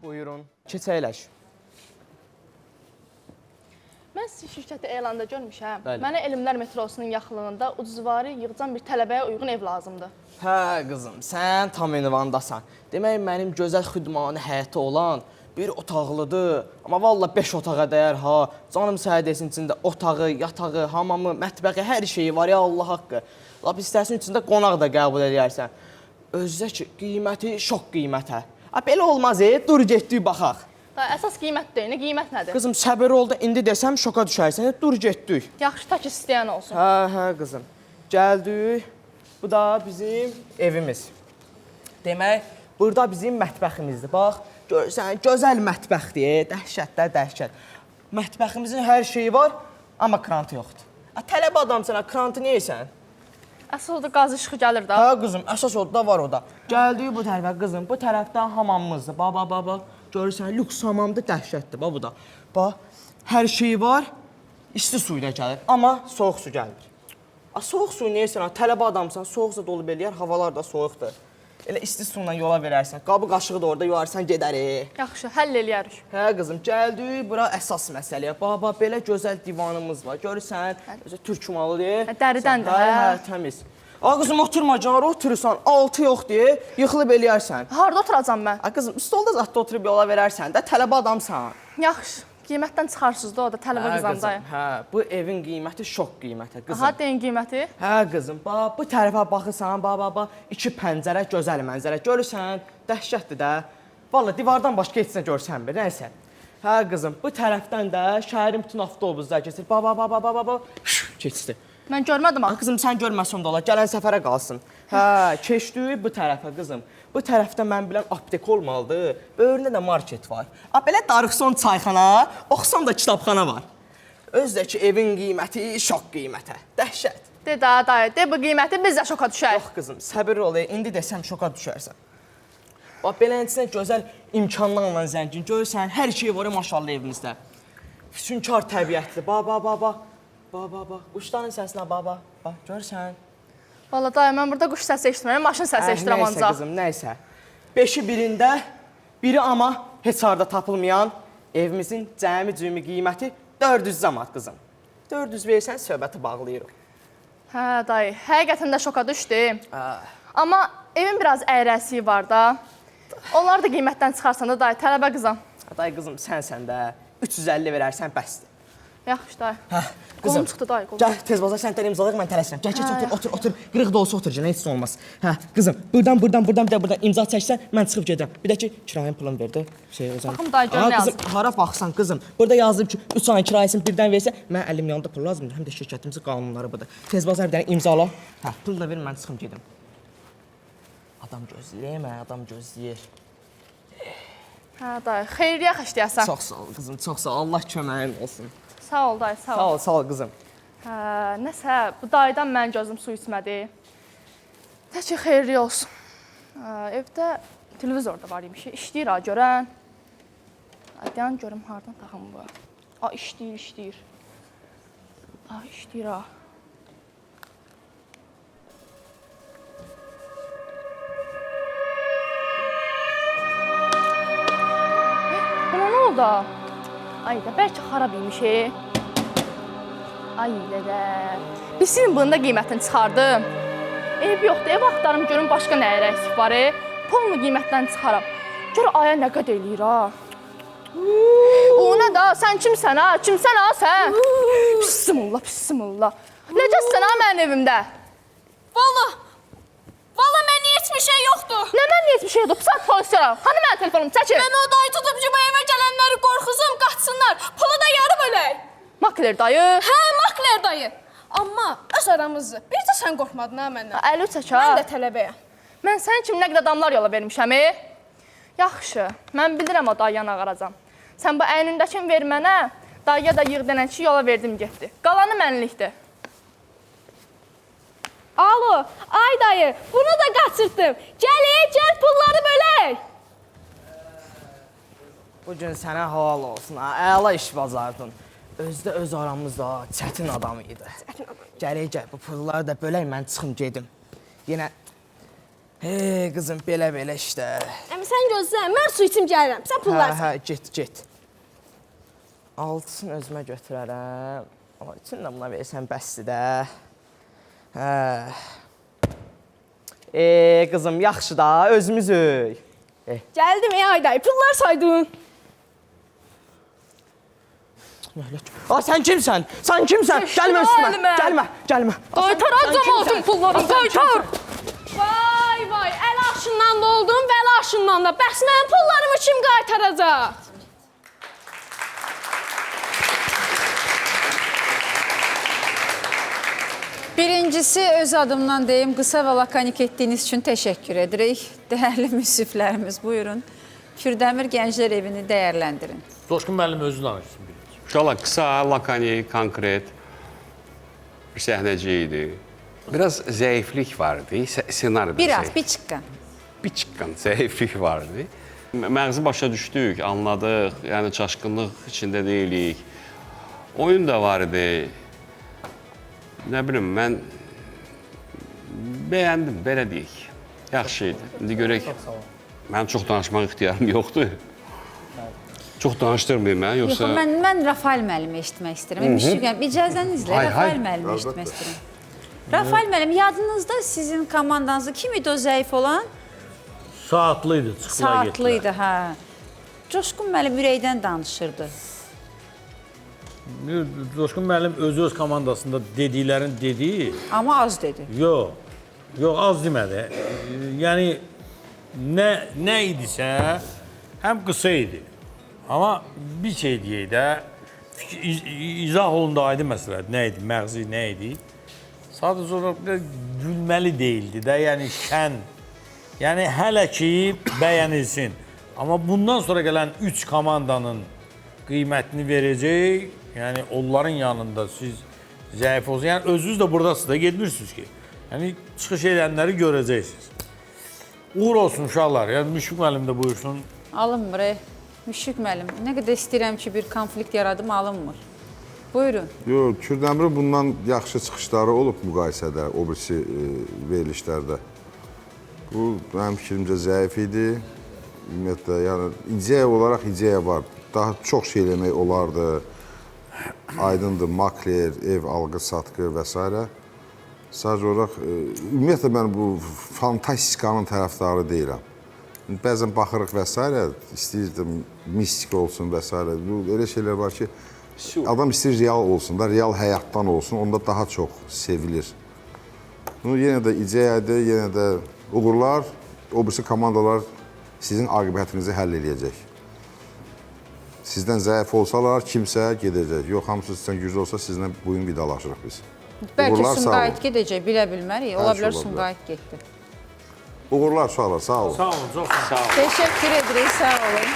Buyurun. Keçəyləş. Mən sizin şirkəti elanda görmüşəm. Bəli. Mənə Elmlər metrosunun yaxınlığında ucuzvari yığcam bir tələbəyə uyğun ev lazımdır. Hə qızım, sən tam ünvandasan. Demək mənim gözəl xudmanı həyəti olan bir otaqlıdır. Amma valla 5 otağa dəyər ha. Canım sənə desin içində otağı, yatağı, hamamı, mətbəxi, hər şeyi var ya Allah haqqı. Lap istərsin içində qonaq da qəbul edərsən. Özdə ki, qiyməti şok qiymətə. Belə olmaz, dur getdik baxaq. Da əsas qiymət deyil, qiymət nədir? Qızım səbir ol da indi desəm şoka düşərsən, dur getdik. Yaxşı, ta ki istəyən olsun. Hə qızım. Gəldik. Bu da bizim evimiz. Demək, burada bizim mətbəximizdir. Bax, görürsən, gözəl mətbəxdir, dəhşət də dəhşət. Mətbəximizin hər şeyi var, amma krantı yoxdur. Tələbə adamsan, krantı neyəsən? Əsas orada qaz işığı gəlir da. Hə qızım, əsas orada var o da. Gəldik bu tərəfə qızım, bu tərəfdən hamamımızdır. Bax. Görürsən, lüks hamamdır, dəhşətdir, bax bu da. Bax, hər şey var, isti su ilə gəlir, amma soyuq su gəlmir. Soyuq su neyəsən, tələbə adamsan, soyuq su dolub eləyər, havalar da soyuqdur. Elə isti su ilə yola verərsən, qabı qaşığı da orada yuvarsan gedərik. Yaxşı, həll eləyərik. Hə qızım, gəldik, bura əsas məsələyə. Bax, belə gözəl divanımız var, görürsən, türk malıdır. Dəridəndir, hə, təmiz. Qızım, oturma, canı oturursan, altı yox deyə, yıxılıb eləyərsən. Harada oturacam mən? Qızım, stolda zatda oturub yola verərsən də, tələbə adamsan. Yaxşı, qiymətdən çıxarsınız da o da tələbə qızandayım. Hə, bu evin qiyməti şok qiymətə, qızım. Aha, deyin qiyməti. Hə, qızım, bax, bu tərəfə baxırsan, bax, iki pəncərə, gözəl mənzərə, görürsən, dəhşətdir də. Vallahi, divardan başqa heç nə görsən bir, nəysə. Hə, qızım, bu tərəfdən də şəhərin bütün avtobuslar keçir, bax, keçdi. Mən görmədim axı. Qızım, sən görməsən də olar, gələn səfərə qalsın. Hə, keçdik bu tərəfə, qızım. Bu tərəfdə mən bilən aptek olmalıdır, böyründə də market var. Belə darıxsan çayxana, oxusan da kitabxana var. Özdə ki, evin qiyməti şok qiymətə, dəhşət. De da, dayı, de bu qiyməti biz də şoka düşərik. Yox, qızım, səbir ol, indi desəm şoka düşərsən. Bax, beləncəsinə gözəl imkanlarla zəngin, görürsən, hər şey var maşallah evimizdə. Füsunkar təbiətli, bax. Quşların səsinə, bax, görürsən. Valla dayı, mən burada quş səsi eşitmirəm, maşın səsi eşitirəm ancaq. Nəysə qızım, nəysə. 5-i birində, biri amma heç harda tapılmayan evimizin cəmi qiyməti 400 zamat qızım. 400 versən, söhbəti bağlayırıq. Hə dayı, həqiqətən də şoka düşdüm. Amma evin biraz əyrəsiyi var da. Onlar da qiymətdən çıxarsan da dayı, tələbə qızam. Dayı qızım, sənsən də 350 verərsən, bəsdir. Yaxşı dayı. Qızım, qolum çıxdı dayı, qolum. Gəl, tez bazar sənətləri imzalayıq, mən tələsirəm. Gəl, otur. Qırıq da olsa otur, heç olmaz. Hə, qızım, buradan, bir də buradan imza çəksən, mən çıxıb gedirəm. Bir də ki, kirayın pulunu verdi. Baxım dayı, gör nə yazıb. Qızım, hara baxsan qızım. Burada yazıb ki, 3 ayın kirayəsini birdən versə, mən əlim yanında pul lazımdır. Həm də şirkətimizin qanunları budur. Tez bazar bir dənə imzala. Hə, pul da verin, mən çıxım gedim. Adam gözləyir, adam gözləyir. Hə dayı, xeyriyyə xəşləyəsən. Çox sağ ol qızım, çox sağ ol. Allah köməyin olsun. Sağ ol dayı, sağ ol. Sağ ol qızım. Hə, nəsə, bu dayıdan mənim gözüm su içmədi. Təki xeyirli olsun. Evdə televizor da var imiş. İşləyir ha, görən. Deyən görüm hardan taxım bu. İşləyir. İşləyir ha. Buna nə oldu? Ay da bəlkə xarab imiş. Ay ilə də. Bilsin bunun da qiymətini çıxardım. Ev yoxdur, ev axtarım görüm başqa nə əksik var. Pulunu qiymətdən çıxaram. Gör aya nə qədər eləyir ha. O nə da? Sən kimsən ha? Kimsən ha sən? Bismillah. Necəsən ha mənim evimdə? Valla mən heç bir şey yoxdur. Nə mən heç bir şey yoxdur? Pısat polis yaram. Hani mənim telefonumu çəkil? Mən o dayı tutub ki, bu evə gələnləri qorxuzum, qaçsınlar. Pulu da yarı bölək. Makler dayı. Hə, makler dayı. Amma öz aramızdır. Bircə sən qorxmadın ha məndən. Əli çək ha. Mən də tələbəyəm. Mən sənin kimi nə qədər adamlar yola vermişəm. Yaxşı, mən bilirəm o dayıya ağaracam. Sən bu əynindəkini ver mənə, dayıya da yığ denənçi yola verdim getdi. Qalanı mənlikdir. Alo, ay dayı, bunu da qaçırtdım. Gəl pulları bölək. Bugün sənə halal olsun, əla iş bazardın. Özdə öz aramızda çətin adam idi. Gəl, bu pulları da bölək, mən çıxım gedim. Yenə, qızım, belə işdə. sən gözlə, mən su içim gəlirəm. Sən pullar sən. Get. 6-sını özümə götürərəm. Ama üçün də buna versən bəsdir də. Qızım, yaxşı da, özümüzük. Gəldim ay dayı, pullar saydın. Sən kimsən? Sən kimsən? Gəlmə üstümə. Gəlmə. Qaytaracam altın pullarını, qaytar. Vay, əl aşından da oldum, vəl aşından da. Bəs mənim pullarımı kim qaytaracaq? Birincisi, öz adımdan deyim, qısa və lakanik etdiyiniz üçün təşəkkür edirik. Dəyərli müsiflərimiz, buyurun. Kürdəmir Gənclər Evini dəyərləndirin. Coşqun müəllim özü danışsın birinci. İnşallah qısa, lakanik, konkret bir səhnəcə idi. Biraz zəiflik vardı, senaryoda Biraz, bir çıqqan. Bir çıqqan zəiflik vardı. Məğzi başa düşdük, anladıq, yəni çaşqınlıq içində deyilik. Oyun da vardı. Nə bilim, mən bəyəndim, belə deyək. Yaxşı idi. İndi görək, mənim çox danışmaq ixtiyarım yoxdur. Çox danışdırmayayım mən, yoxsa... Yox, mən Rafael müəllimi eşitmək istəyirəm. İcazənizlə Rafael müəllimi eşitmək istəyirəm. Rafael müəllim, yadınızda sizin komandanızda kim idi o zəif olan? Saatlıydı, çıxıla getdilər. Saatlıydı, hə. Coşqun müəllim ürəkdən danışırdı. Coşqun müəllim öz komandasında dediklərini dedi. Amma az dedi. Yox, az demədi. Yəni, nə idisə, həm qısa idi. Amma bir şey deyək də, izah olunda aydın məsələdir. Nə idi, məğzi nə idi? Sadəcə olaraq gülməli deyildi də, yəni şən. Yəni, hələ ki, bəyənilsin. Amma bundan sonra gələn 3 komandanın qiymətini verəcək. Yəni, onların yanında siz zəif olsun. Yəni, özünüz də buradasınız da, getmirsiniz ki. Yəni, çıxış edənləri görəcəksiniz. Uğur olsun uşaqlar. Yəni, Müşfiq müəllim də buyursun. Alınmır, Müşfiq müəllim. Nə qədər istəyirəm ki, bir konflikt yaradım, alınmır. Buyurun. Yox, Kürdəmirin bundan yaxşı çıxışları olub müqayisədə, o birisi verilişlərdə. Bu, mənim fikrimcə zəif idi. Ümumiyyətlə, yəni, ideya olaraq ideya var. Daha çox şey eləmək olardı. Aydındır, makler, ev alqı, satqı və s. Sadəcə olaraq, ümumiyyətlə, mən bu fantastikanın tərəfdarı deyirəm. Bəzən baxırıq və s. istəyirdim, mistik olsun və s. Elə şeylər var ki, adam istəyir real olsun da, real həyatdan olsun, onda daha çox sevilir. Yenə də ideyadır, yenə də uğurlar, o birisi komandalar sizin aqibətinizi həll edəcək. Sizdən zəif olsalar, kimsə gedəcək. Yox, hamısı sizdən güclü olsa, sizlə bugün vidalaşırıq biz. Bəlkə Sumqayıt gedəcək, bilə bilmərik. Ola bilər Sumqayıt getdi. Uğurlar, uşaqlar, sağ olun. Sağ olun, çox sağ olun. Təşəkkür edirik, sağ olun.